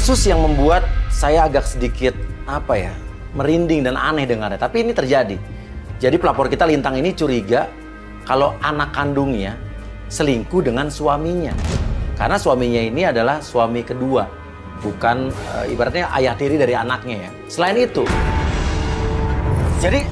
kasus yang membuat saya agak sedikit merinding dan aneh dengarnya. Tapi ini terjadi. Jadi pelapor kita Lintang ini curiga kalau anak kandungnya selingkuh dengan suaminya. Karena suaminya ini adalah suami kedua, bukan ibaratnya ayah tiri dari anaknya ya. Selain itu, jadi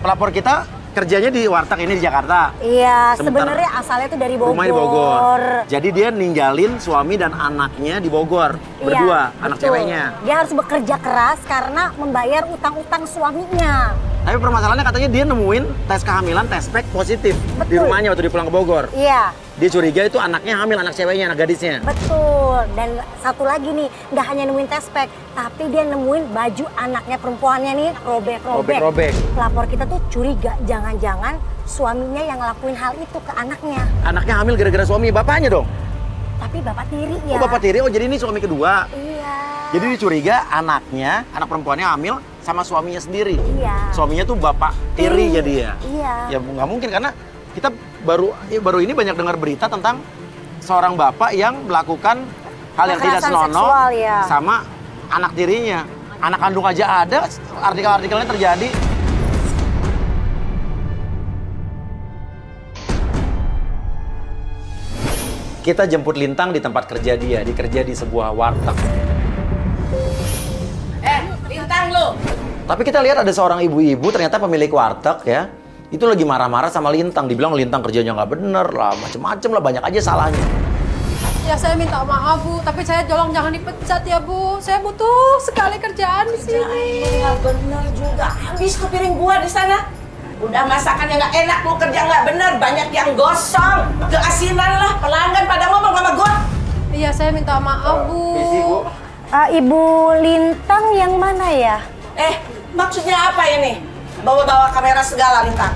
pelapor kita kerjanya di warteg ini di Jakarta. Iya, sebenarnya asalnya itu dari Bogor. Rumahnya di Bogor. Jadi dia ninggalin suami dan anaknya di Bogor. Berdua, anak ceweknya. Dia harus bekerja keras karena membayar utang-utang suaminya. Tapi permasalahannya katanya dia nemuin tes kehamilan, tes pack positif. Betul. Di rumahnya waktu dia pulang ke Bogor. Iya. Dia curiga itu anaknya hamil, anak ceweknya, anak gadisnya. Betul. Dan satu lagi nih, nggak hanya nemuin tes pack, tapi dia nemuin baju anaknya perempuannya nih robek-robek. Pelapor kita tuh curiga, jangan-jangan suaminya yang ngelakuin hal itu ke anaknya. Anaknya hamil gara-gara suami, bapaknya dong? Tapi bapak tiri ya. Oh bapak tiri, oh jadi ini suami kedua. Iya. Jadi dicuriga anaknya, anak perempuannya hamil sama suaminya sendiri. Iya. Suaminya tuh bapak tiri jadi ya. Iya. Ya nggak mungkin karena kita baru ini banyak dengar berita tentang seorang bapak yang melakukan hal yang tidak senonoh sama anak tirinya. Anak kandung aja ada, artikel-artikelnya terjadi. Kita jemput Lintang di tempat kerja dia, kerja di sebuah warteg. Lintang lo. Tapi kita lihat ada seorang ibu-ibu ternyata pemilik warteg ya. Itu lagi marah-marah sama Lintang, dibilang Lintang kerjanya nggak bener lah, macem-macem lah, banyak aja salahnya. Ya saya minta maaf Bu, tapi saya tolong jangan dipecat ya Bu. Saya butuh sekali kerjaan di sini. Kerjaan nggak bener juga, habis ke piring gua di sana. Udah masakan yang nggak enak, lu kerja nggak bener, banyak yang gosong, keasinan lah, pelanggan pada ngomong sama gua. Iya saya minta maaf Bu. Ibu Lintang yang mana ya? Maksudnya apa ini? Bawa-bawa kamera segala, Lintang.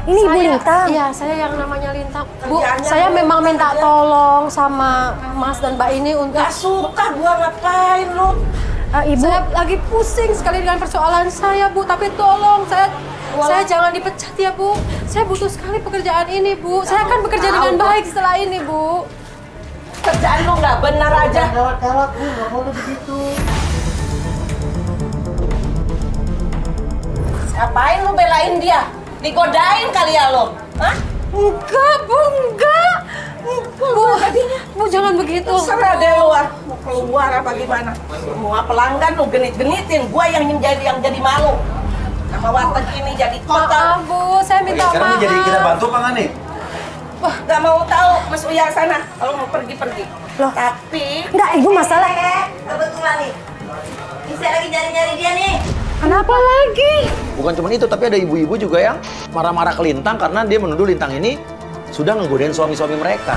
Ini Ibu Lintang. Iya, saya yang namanya Lintang. Bu, saya memang minta tolong sama Mas dan Mbak ini untuk... Gak suka gua ngapain lu. Ibu, saya lagi pusing sekali dengan persoalan saya, Bu. Tapi tolong, saya jangan dipecat ya, Bu. Saya butuh sekali pekerjaan ini, Bu. Saya akan bekerja dengan baik setelah ini, Bu. Kerjaan lu nggak benar aja. Gawat, Bu. Nggak boleh begitu. Ngapain lu belain dia? Digodain kali ya lo? Hah? Enggak, Bu, enggak. Bu, jangan begitu. Terserah deh lu, mau keluar apa gimana? Semua pelanggan lu genit-genitin, gua yang jadi malu. Sama warteg ini jadi kotor. Maaf, Bu, saya minta maaf. Sekarang jadi kita bantu apa nggak nih? Wah, gak mau tahu Mas Uya sana kalau mau pergi-pergi. Loh, tapi enggak, Ibu masalah. Kebetulan nih. Saya lagi nyari-nyari dia nih. Kenapa lagi? Bukan cuma itu, tapi ada ibu-ibu juga yang marah-marah ke Lintang karena dia menuduh Lintang ini sudah ngegodain suami-suami mereka.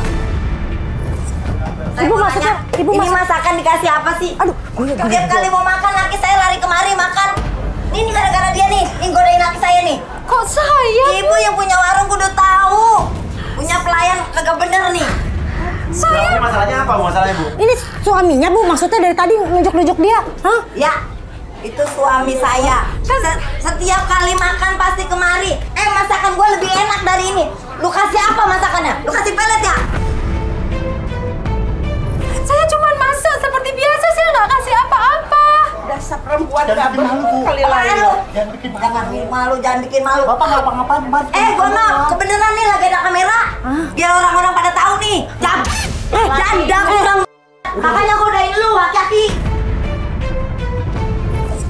Ibu maksudnya, Ini masakan dikasih apa sih? Aduh, Tiap kali mau makan, laki saya lari kemari makan. Ini gara-gara dia nih, yang godain laki saya nih. Kok saya? Ibu yang punya warung kudu tahu. Punya pelayan kagak bener nih. Ini masalahnya apa, masalahnya Bu? Ini suaminya, Bu, maksudnya dari tadi nunjuk-nunjuk dia. Hah? Ya, itu suami saya. Setiap kali makan pasti kemari. Masakan gue lebih enak dari ini. Lu kasih apa masakannya? Lu kasih pelet ya? Saya cuma masak seperti biasa, saya nggak kasih apa-apa. Dasar perempuan gak bikin malu, Bu. kali lain lu. Jangan bikin Jangan bikin malu, jangan bikin malu. Bapak nggak apa-ngapain, Mbak. Gue mau kebenaran nih lagi ada kamera. Biar orang-orang pada tahu nih. Janda kurang. Makanya godain lu, hati-hati.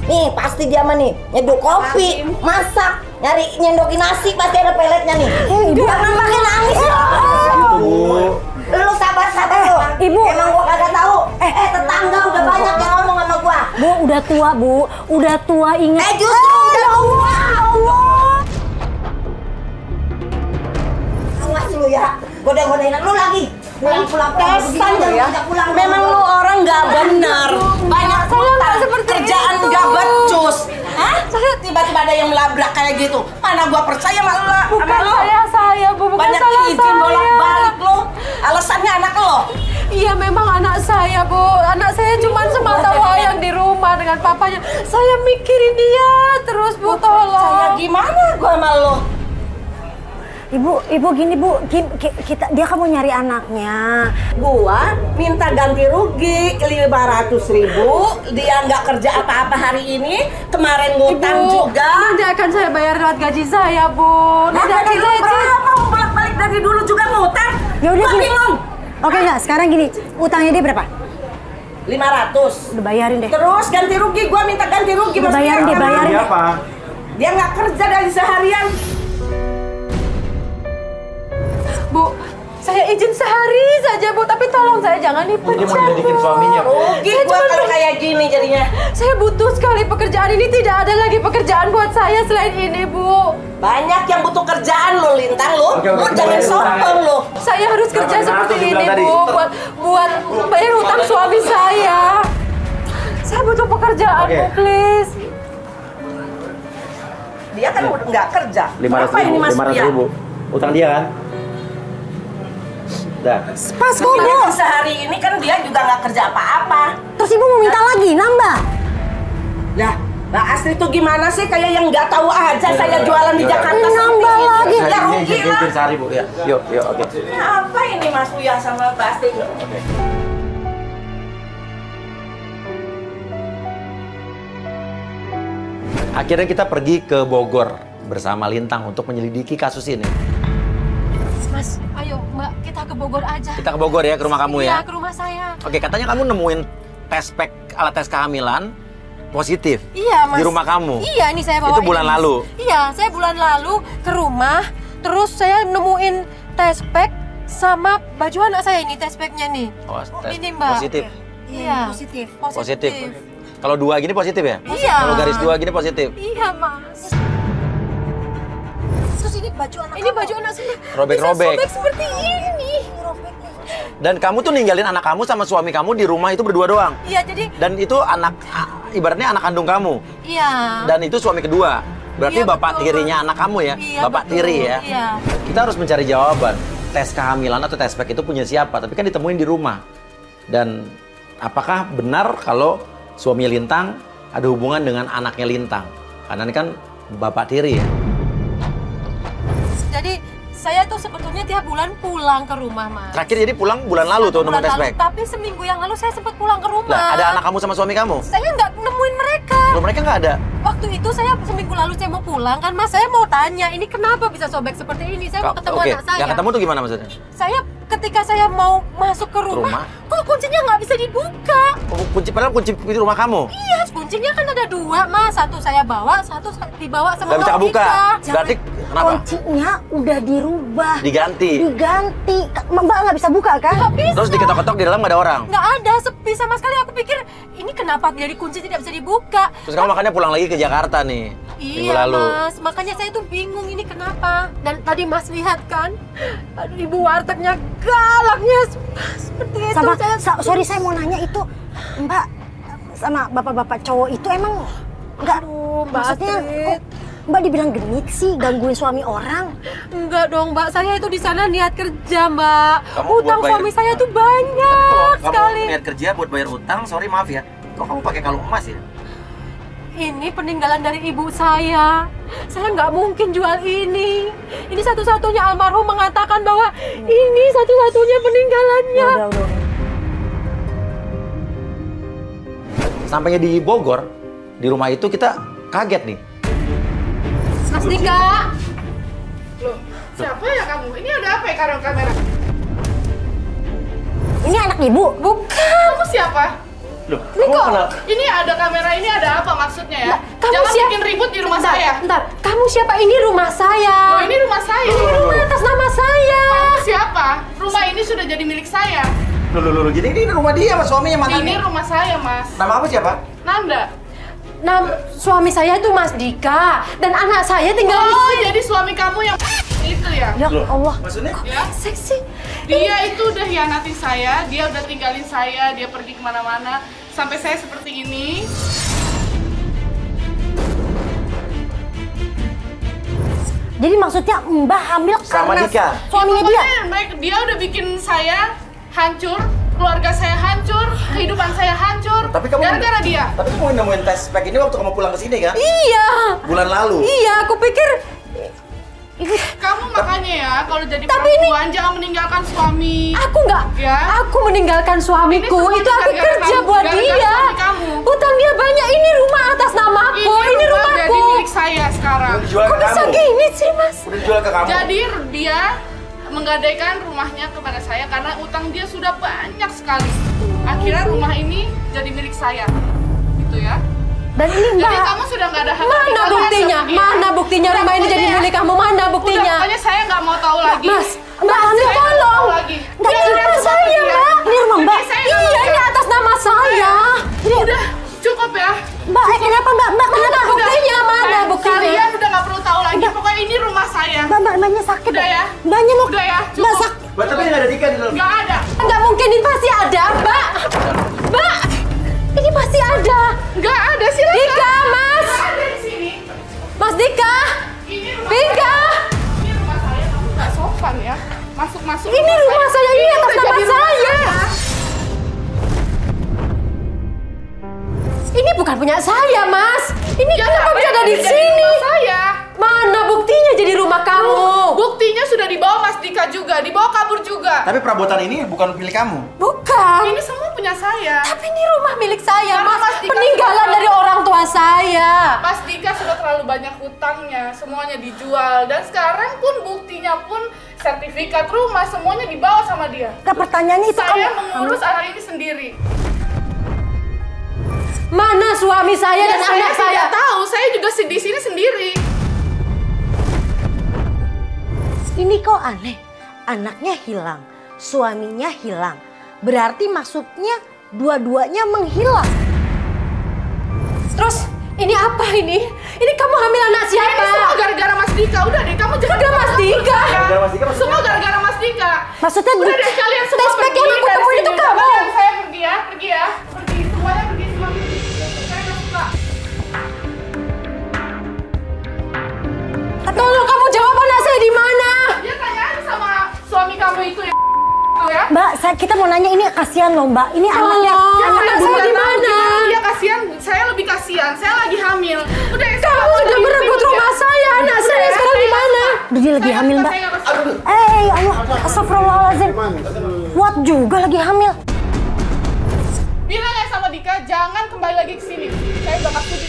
Nih, pasti dia mah nih nyeduh kopi, masak, nyari nyendokin nasi, pasti ada peletnya nih. Jangan pakai nangis. Lu sabar-sabar lu. Ibu. Emang gua kagak tahu. Tetangga udah banyak yang ngomong sama gua. Bu, udah tua, Bu. Udah tua, ingat. Justru udah tua. Awas lu ya. Godain-godain lu lagi. Pulang-pulang Dasar lu ya. pulang. Memang lu orang gak benar. Banyak utang, kerjaan gak becus. Hah? Tiba-tiba ada yang melabrak kayak gitu. Mana gua percaya sama lu? Bukan saya, Bu. Bukan Banyak salah izin saya. bolak-balik lu. Alasannya anak lo. Iya, memang anak saya, Bu. Anak saya cuma semata wayang di rumah dengan papanya. Saya mikirin dia terus, Bu, tolong. Saya gimana gua sama lo? Ibu gini Bu, dia kan mau nyari anaknya. Gua minta ganti rugi 500.000. Dia nggak kerja apa-apa hari ini. Kemarin ngutang juga. Nanti akan saya bayar lewat gaji saya, Bu. Nanti akan saya berapa? Bolak-balik dari dulu juga ngutang. Ya udah gini. Bingung. Oke enggak, sekarang gini, utangnya dia berapa? 500. Udah bayarin deh. Terus ganti rugi, gua minta ganti rugi. Udah bayarin deh, bayarin deh. Dia nggak kerja dari seharian. Bu, saya izin sehari saja, Bu. Tapi tolong saya jangan dipecat, Dia mau nyelidikin suaminya, Bu. Rugi gua kalau kayak gini jadinya. Saya butuh sekali pekerjaan ini. Tidak ada lagi pekerjaan buat saya selain ini, Bu. Banyak yang butuh kerjaan lo, Lintang lo. Lo jangan sombong lo. Saya harus kerja seperti ini, Bu. Buat bayar hutang suami saya. Saya butuh pekerjaan, Bu, please. Dia kan udah nggak kerja. 500.000. Utang dia kan? Dah. Pas kok, Bu. Sehari ini kan dia juga nggak kerja apa-apa. Terus Ibu mau minta lagi, nambah? Lah, Mbak Astri tuh gimana sih kayak yang nggak tahu aja saya jualan di Jakarta nambah lagi. Ya rugi lah. Sehari, Bu. Ya. Yuk, oke. Apa ini Mas Uya sama Mbak Astri? Akhirnya kita pergi ke Bogor bersama Lintang untuk menyelidiki kasus ini. Mas, ayo Mbak, kita ke Bogor aja. Kita ke Bogor ya, ke rumah kamu ya? Iya, ke rumah saya. Oke, katanya kamu nemuin tes pack alat tes kehamilan positif. Iya, Mas. Di rumah kamu? Iya, ini saya bawa. Itu bulan ini, lalu? Iya, saya bulan lalu ke rumah, terus saya nemuin tes pack sama baju anak saya ini, tes packnya nih. Oh, tes ini Mbak. positif? Iya. Positif. Kalau 2 gini positif ya? Iya. Kalau garis 2 gini positif? Iya, Mas. Terus ini baju anak Ini baju anak saya. Robek-robek. Bisa sobek seperti ini. Dan kamu tuh ninggalin anak kamu sama suami kamu di rumah itu berdua doang? Iya, jadi. Dan itu ibaratnya anak kandung kamu? Iya. Dan itu suami kedua? Berarti Iya, bapak betul. tirinya anak kamu ya? Iya, Bapak betul. tiri ya? Iya. Kita harus mencari jawaban. Tes kehamilan atau tes pack itu punya siapa? Tapi kan ditemuin di rumah. Dan apakah benar kalau suami Lintang ada hubungan dengan anaknya Lintang? Karena ini kan bapak tiri ya? Jadi saya tuh sebetulnya tiap bulan pulang ke rumah, Mas. Terakhir jadi pulang bulan lalu tuh Bulan nemuin tes lalu, pack? tapi seminggu yang lalu saya sempat pulang ke rumah. Lah, ada anak kamu sama suami kamu? Saya nggak nemuin mereka. Loh, mereka nggak ada? Waktu itu saya seminggu lalu saya mau pulang kan, Mas. Saya mau tanya, ini kenapa bisa sobek seperti ini? Saya mau ketemu Oke, anak saya. yang ketemu tuh gimana maksudnya? Saya ketika saya mau masuk ke rumah, kok kuncinya nggak bisa dibuka? Padahal kunci pintu rumah kamu? Iya, kuncinya kan ada 2, Mas. Satu saya bawa, satu dibawa sama Nggak bisa orang kebuka? kita. Berarti kenapa? Kuncinya udah dirubah. Diganti? Diganti. Mbak nggak bisa buka kan? Nggak bisa. Terus diketok-ketok di dalam nggak ada orang? Nggak ada, sepi sama sekali. Aku pikir, ini kenapa jadi kunci tidak bisa dibuka? Terus kamu makanya pulang lagi ke Jakarta nih, minggu Iya, lalu. Mas. Makanya saya tuh bingung ini kenapa. Dan tadi Mas lihat kan, aduh, ibu wartegnya galaknya seperti itu. Sama, Saya- sorry saya mau nanya itu, Mbak sama bapak-bapak cowok itu emang nggak, Aduh, Mbak maksudnya Astrid. kok Mbak dibilang genit sih, gangguin suami orang? Enggak dong, Mbak. Saya itu di sana niat kerja, Mbak. Kamu Utang buat bayar- suami saya tuh banyak sekali. Kamu niat kerja buat bayar utang, sorry maaf ya. Kok kamu pakai kalung emas ya? Ini peninggalan dari ibu saya. Saya nggak mungkin jual ini. Ini satu-satunya almarhum mengatakan bahwa ini satu-satunya peninggalannya. Udah. Sampainya di Bogor, di rumah itu kita kaget nih. Mas Dika. Loh, siapa ya kamu? Ini ada apa ya karo kamera? Ini anak ibu? Bukan. Kamu siapa? Loh, Ini kamu kok- kenal? Ini ada kamera, ini ada apa maksudnya ya? Kamu Jangan siapa? bikin ribut di rumah Bentar, saya. Bentar, kamu siapa? Ini rumah saya. Loh, ini rumah saya. Ini rumah atas nama saya. Kamu siapa? Rumah ini sudah jadi milik saya. Loh, jadi ini rumah dia sama suaminya mana Ini rumah saya, Mas. Nama apa siapa? Nanda. Suami saya itu Mas Dika dan anak saya tinggal di Oh, sini. jadi suami kamu yang itu ya? Ya Allah. Maksudnya? Ya. Seksi. Dia itu udah hianatin saya, dia udah tinggalin saya, dia pergi kemana-mana. Sampai saya seperti ini. Jadi maksudnya Mbak hamil Sama karena Dika? suaminya dia? Pokoknya dia udah bikin saya hancur, keluarga saya hancur, kehidupan saya hancur. Tapi kamu gara-gara dia. Tapi kamu nemuin tes pack ini waktu kamu pulang ke sini kan? Iya. Bulan lalu. Iya, aku pikir Kamu makanya ya kalau jadi perempuan jangan meninggalkan suami. Aku nggak. Ya. Aku meninggalkan suamiku. Ini Itu aku gara-gara kerja kamu, buat gara-gara dia. suami kamu. Utang dia banyak. Ini rumah atas namaku. Ini rumah rumahku. jadi milik saya sekarang. Kok bisa gini sih, Mas? Udah dijual ke kamu. Jadi dia menggadaikan rumahnya kepada saya karena utang dia sudah banyak sekali. Akhirnya rumah ini jadi milik saya. Gitu ya. Dan ini Jadi Mbak, kamu sudah nggak ada hak. Mana buktinya? Mana buktinya rumah ini jadi milik kamu? Mana buktinya? Pokoknya saya nggak mau tahu lagi. Mas, Mbak Saya Hamil nggak mau tolong. tahu lagi. Nggak, Dia ini udah rumah coba saya, pergi ya. Mbak. ini rumah Mbak. Saya nggak Iya, mau ini ya. atas nama saya. Udah cukup ya. Mbak, kenapa Mbak? Mbak, Mana kenapa? buktinya? Mana buktinya? Kalian udah nggak perlu tahu lagi. Pokoknya ini rumah saya. Mbaknya sakit. Udah ya. Mbaknya mau. Udah ya. Mbak Cukup. sakit. Mbak, tapi nggak ada Dika di dalam. Nggak ada. Nggak mungkin, ini pasti ada, Mbak. Mbak, ini pasti ada. Nggak ada silakan. Dika, Mas. Nggak ada di sini. Mas Dika. Ini rumah Dika. saya. Ini rumah saya. Kamu nggak sopan ya. Masuk-masuk. Ini rumah saya, ini atas udah nama jadi rumah saya. Ini bukan punya saya, Mas. Ini kenapa bisa ada di Jadi sini? rumah saya. Mana buktinya jadi rumah kamu? Buktinya sudah dibawa Mas Dika juga, dibawa kabur juga. Tapi perabotan ini bukan milik kamu. Bukan. Ini semua punya saya. Tapi ini rumah milik saya, Karena Mas. Mas Dika Peninggalan sudah- dari orang tua saya. Mas Dika sudah terlalu banyak hutangnya, semuanya dijual. Dan sekarang pun buktinya pun sertifikat rumah semuanya dibawa sama dia. Ke pertanyaannya itu Saya kamu. mengurus anak ini sendiri. Mana suami saya dan saya anak saya? tidak tahu, saya juga di sini sendiri. Ini kok aneh. Anaknya hilang, suaminya hilang. Berarti maksudnya dua-duanya menghilang. Terus ini apa ini? Ini kamu hamil anak siapa? Ini semua gara-gara Mas Dika. Udah deh, kamu jangan. Udah, Mas Dika. Gara-gara Mas Dika, Semua gara-gara Mas Dika. Maksudnya Udah deh, kalian semua Tespek pergi yang aku dari temuin sini. itu kamu. Kalian, saya pergi ya, pergi ya. Pergi, semuanya pergi semua. Saya nggak suka. Tolong kamu jawab anak saya di mana? Dia tanya aja sama suami kamu itu ya. Tuh ya. Mbak, kita mau nanya ini kasihan loh Mbak. Ini anaknya. Tolong, Jangan anak aku saya nggak di tahu mana? gimana Dia kasihan, saya lebih kasihan. Saya lagi hamil. Udah ya, saya Kamu nggak sudah mau merebut ribut rumah ya. saya. Anak saya sekarang di mana? Dia lagi hamil Mbak. Saya nggak mau. Allah, astagfirullahaladzim. Kuat juga lagi hamil. Bilang ya sama Dika, jangan kembali lagi ke sini. Saya udah nggak setuju.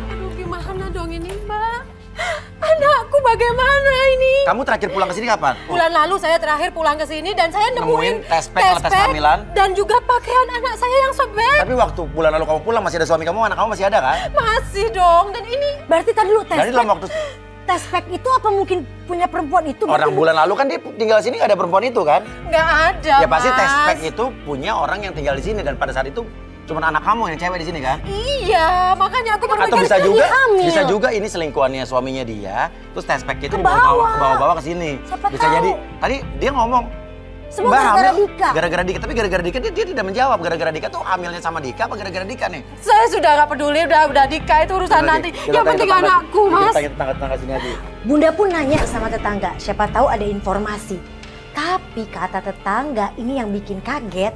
Aduh, gimana dong ini, Mbak? Anakku bagaimana ini? Kamu terakhir pulang ke sini kapan? Bulan lalu saya terakhir pulang ke sini dan saya nemuin Nemuin tespek tes kehamilan. dan juga pakaian anak saya yang sobek. Tapi waktu bulan lalu kamu pulang masih ada suami kamu, anak kamu masih ada kan? Masih dong, dan ini Berarti tadi lu tes. Jadi dalam waktu Tespek itu apa mungkin punya perempuan itu? orang bulan lalu kan dia tinggal di sini nggak ada perempuan itu kan? nggak ada, Ya pasti Mas. tespek itu punya orang yang tinggal di sini dan pada saat itu cuma anak kamu yang cewek di sini kan? Iya, makanya aku Atau berpikir bisa lagi juga, hamil. bisa juga ini selingkuhannya suaminya dia, terus tespek itu Kebawa. dibawa-bawa ke sini. Siapa Bisa tahu. jadi tadi dia ngomong Semua Mbak gara-gara hamil, Dika. Gara-gara Dika, tapi gara-gara Dika dia tidak menjawab. Gara-gara Dika tuh hamilnya sama Dika apa gara-gara Dika nih? saya sudah nggak peduli, udah Dika itu urusan nanti. Yang penting anakku, Mas. Kita tanya tetangga-tetangga sini aja. Bunda pun nanya sama tetangga, siapa tahu ada informasi. Tapi kata tetangga ini yang bikin kaget,